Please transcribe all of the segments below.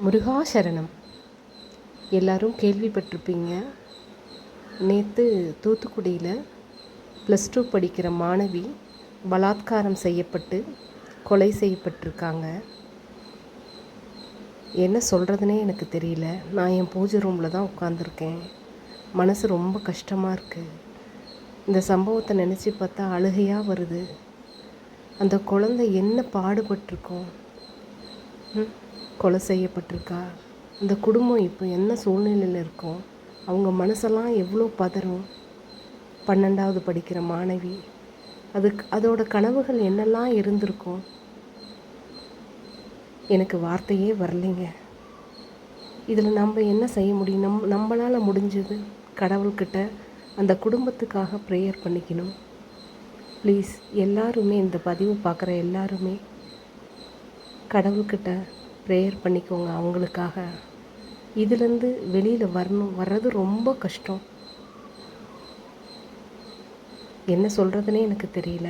முருகா சரணம். எல்லாரும் கேள்விப்பட்டிருப்பீங்க. நேற்று தூத்துக்குடியில் +2 படிக்கிற மாணவி பலாத்காரம் செய்யப்பட்டு கொலை செய்யப்பட்டிருக்காங்க. என்ன சொல்கிறதுனே எனக்கு தெரியல. நான் என் பூஜை ரூமில் தான் உட்காந்துருக்கேன். மனசு ரொம்ப கஷ்டமாக இருக்குது. இந்த சம்பவத்தை நினச்சி பார்த்தா அழுகையாக வருது. அந்த குழந்தை என்ன பாடுபட்டிருக்கோம். கொலை செய்யப்பட்டிருக்கா. அந்த குடும்பம் இப்போ என்ன சூழ்நிலையில் இருக்கும். அவங்க மனசெல்லாம் எவ்வளோ பதறும். 12வது படிக்கிற மாணவி, அதோட கனவுகள் என்னெல்லாம் இருந்திருக்கும். எனக்கு வார்த்தையே வரலைங்க. இதில் நம்ம என்ன செய்ய முடியும்? நம்மளால் முடிஞ்சது கடவுள்கிட்ட அந்த குடும்பத்துக்காக ப்ரேயர் பண்ணிக்கணும். ப்ளீஸ் எல்லாருமே, இந்த பதிவு பார்க்குற எல்லாருமே கடவுள்கிட்ட ப்ரேயர் பண்ணிக்கோங்க அவங்களுக்காக. இதுலேருந்து வெளியில் வர்றது ரொம்ப கஷ்டம். என்ன சொல்கிறதுனே எனக்கு தெரியல.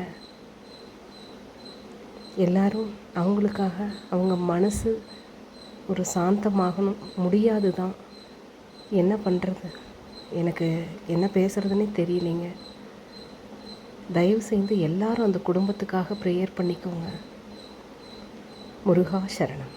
எல்லாரும் அவங்களுக்காக, அவங்க மனசு ஒரு சாந்தமாகணும். முடியாது தான். என்ன பண்ணுறது? எனக்கு என்ன பேசுகிறதுனே தெரியலைங்க. தயவு செய்து எல்லாரும் அந்த குடும்பத்துக்காக ப்ரேயர் பண்ணிக்கோங்க. முருகா சரணம்.